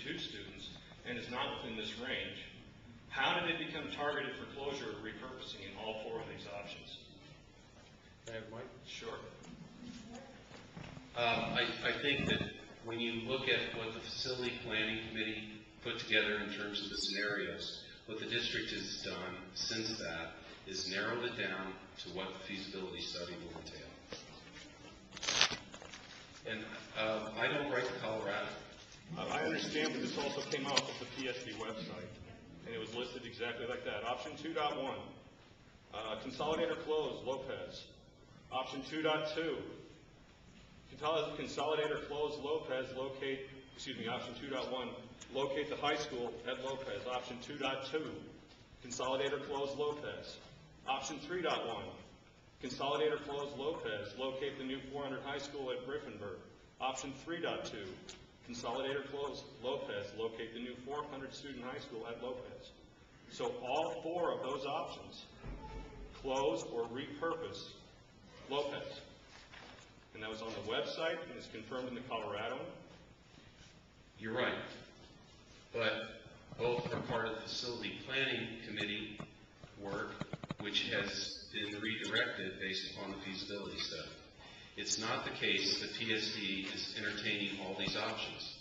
72 students and is not within this range, how did it become targeted for closure or repurposing in all four of these options? Can I have Mike? Sure. I think that when you look at what the facility planning committee put together in terms of the scenarios, what the district has done since that is narrowed it down to what the feasibility study will entail. And I don't write the Colorado. I understand, but this also came out of the PSD website, and it was listed exactly like that. Option 2.1, consolidator close, Lopez. Option 2.2, consolidator close, Lopez, option 2.1, locate the high school at Lopez. Option 2.2, consolidator close, Locas. Option 3.1, consolidator close, Lopez, locate the new 400 high school at Griffinburg. Option 3.2, consolidator close, Lopez, locate the new 400 student high school at Lopez. So all four of those options close or repurpose Lopez. And that was on the website, and it's confirmed in the Colorado. You're right. But both are part of the facility planning committee work, which has been redirected based upon the feasibility study. It's not the case that PSD is entertaining all these options.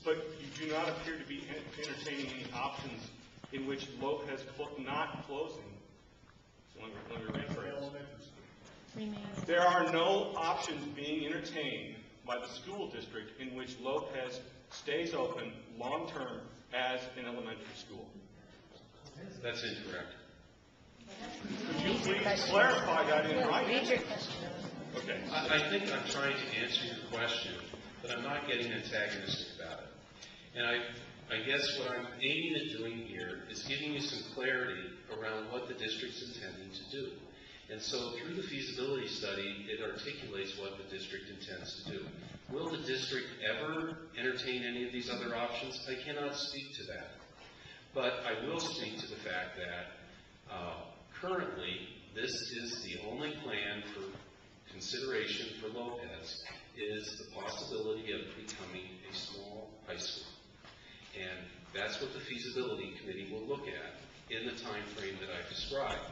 But you do not appear to be entertaining any options in which Lopez not closing. So let me rephrase. There are no options being entertained by the school district in which Lopez stays open long-term as an elementary school. That's incorrect. Could you please clarify that in writing? Okay. I think I'm trying to answer your question, but I'm not getting antagonistic about it. And I guess what I'm aiming at doing here is giving you some clarity around what the district's intending to do. And so through the feasibility study, it articulates what the district intends to do. Will the district ever entertain any of these other options? I cannot speak to that. But I will speak to the fact that currently, this is the only plan for consideration for Lopez is the possibility of becoming a small high school. And that's what the feasibility committee will look at in the time frame that I described.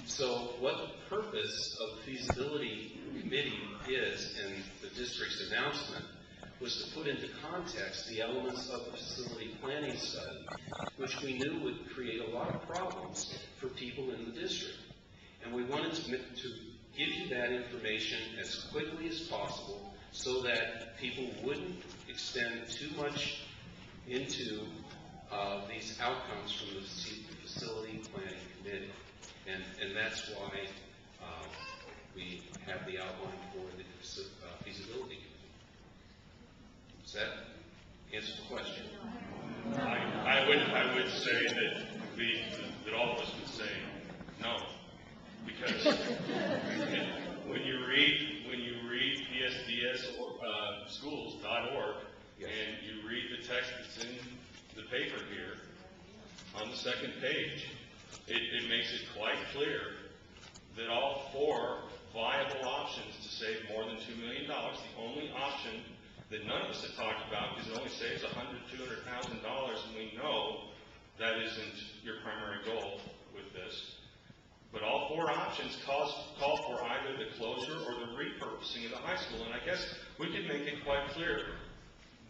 So what the purpose of the feasibility committee is in the district's announcement was to put into context the elements of the facility planning study, which we knew would create a lot of problems for people in the district. And we wanted to give you that information as quickly as possible so that people wouldn't extend too much into these outcomes from the facility planning committee. And that's why we have the outline for the feasibility committee. Does that answer the question? I would say that all of us would say no, because when you read psdsschools.org yes. and you read the text that's in the paper here on the second page, it makes it quite clear that all four viable options to save more than $2 million, the only option that none of us have talked about, because it only saves $100,000 to $200,000, and we know that isn't your primary goal with this. But all four options call for either the closure or the repurposing of the high school. And I guess we could make it quite clear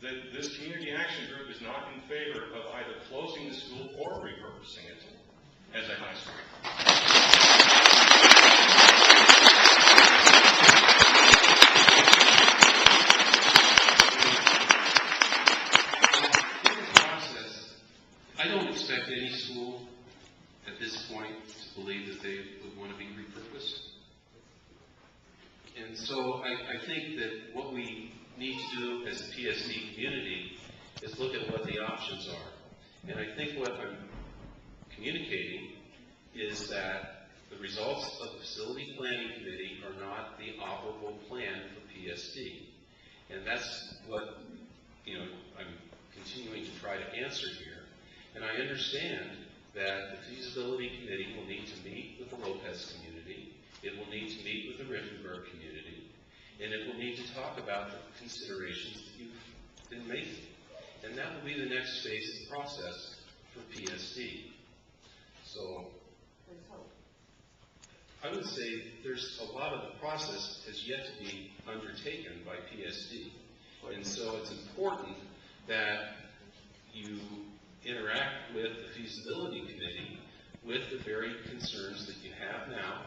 that this community action group is not in favor of either closing the school or repurposing it as a high school. I don't expect any school at this point to believe that they would want to be repurposed. And so I think that what we need to do as a PSD community is look at what the options are. And I think what I'm communicating is that the results of the facility planning committee are not the operable plan for PSD. And that's what, I'm continuing to try to answer here. And I understand that the feasibility committee will need to meet with the Lopez community, it will need to meet with the Riftenberg community, and it will need to talk about the considerations that you've been making. And that will be the next phase of the process for PSD. So I would say there's a lot of the process has yet to be undertaken by PSD. And so it's important that you interact with the feasibility committee with the very concerns that you have now,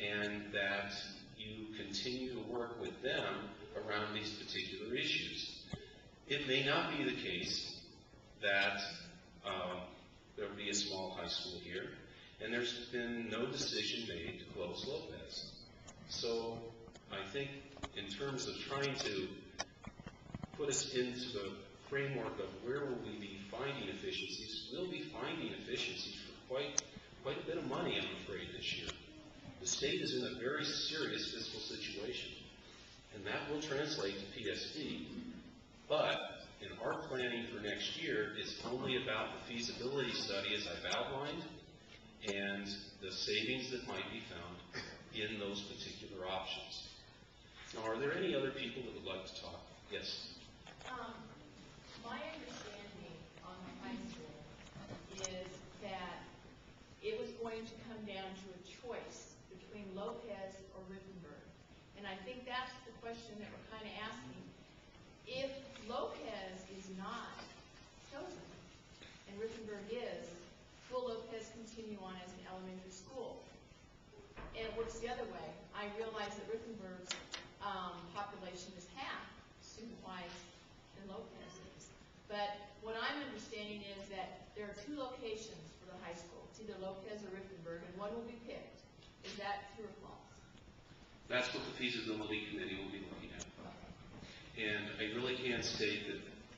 and that you continue to work with them around these particular issues. It may not be the case that there will be a small high school here, and there's been no decision made to close Lopez. So I think in terms of trying to put us into the framework of where will we be finding efficiencies, we'll be finding efficiencies for quite a bit of money, I'm afraid, this year. The state is in a very serious fiscal situation, and that will translate to PSD. But in our planning for next year, it's only about the feasibility study, as I've outlined, and the savings that might be found in those particular options. Now, are there any other people that would like to talk? Yes? My understanding on the high school is that it was going to come down to a choice between Lopez or Riftenberg. And I think that's the question that we're kind of asking. If Lopez is not chosen and Riftenberg is, will Lopez continue on as an elementary school? And it works the other way. I realize that Riftenberg's population is half student-wise than Lopez is. But what I'm understanding is that there are two locations for the high school. It's either Lopez or Riftenberg, and one will be picked. Is that true or false? That's what the feasibility committee will be looking at. And I really can't state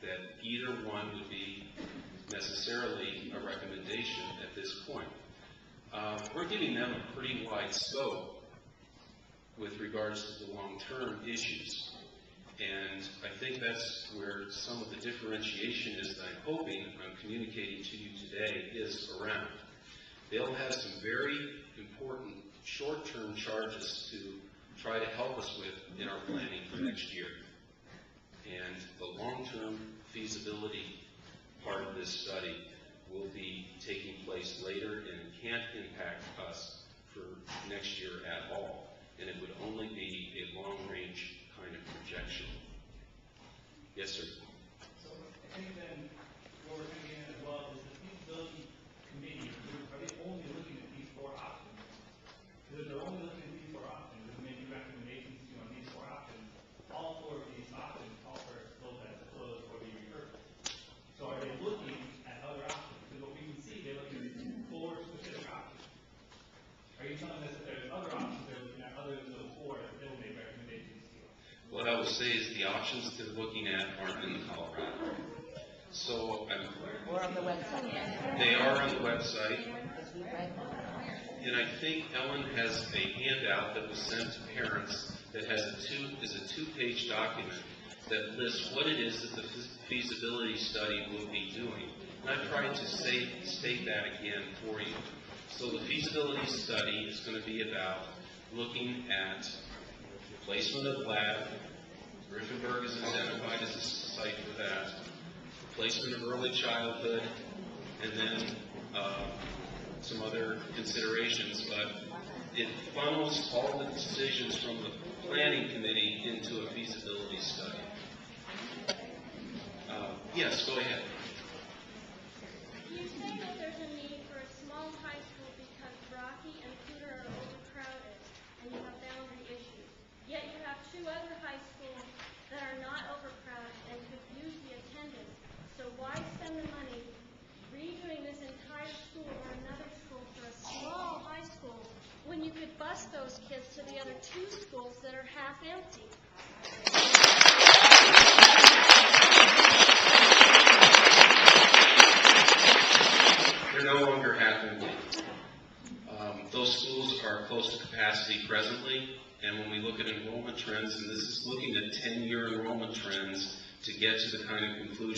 that either one would be necessarily a recommendation at this point. We're giving them a pretty wide scope with regards to the long-term issues. And I think that's where some of the differentiation is that I'm hoping I'm communicating to you today is around. They'll have some very important short-term charges to try to help us with in our planning for next year. And the long-term feasibility part of this study will be taking place later and can't impact us for next year at all. And it would only be a long-range kind of projection. Yes, sir? So I think then what we're thinking as well is the feasibility committee, are they only looking at these four options? Because if they're only looking at these four options and making recommendations to you on these four options, all four of these options call for Lopez to close or be repurposed. So are they looking at other options? Because what we can see, they're looking at four specific options. Are you telling us that there's other options they're looking at other than those four that they'll make recommendations to you? What I will say is the options that they're looking at aren't in the Colorado. So Or on the website. they are on the website. And I think Ellen has a handout that was sent to parents that has a two-page document that lists what it is that the feasibility study will be doing. And I've tried to state that again for you. So the feasibility study is going to be about looking at placement of the lab. Riftenberg is identified as a site for that. Placement of early childhood, and then some other considerations. But it funnels all the decisions from the planning committee into a feasibility study. Yes, go ahead. You say that there's a need for a small high school because Rocky and Cooter are overcrowded and you have boundary issues. Yet you have two other high schools that are not overcrowded and could use the attendance. So why spend the money redoing this entire school or another school for a small high school when you could bus those kids to the other two schools that are half empty? They're no longer half empty. Those schools are close to capacity presently, and when we look at enrollment trends, and this is looking at 10-year enrollment trends to get to the kind of conclusion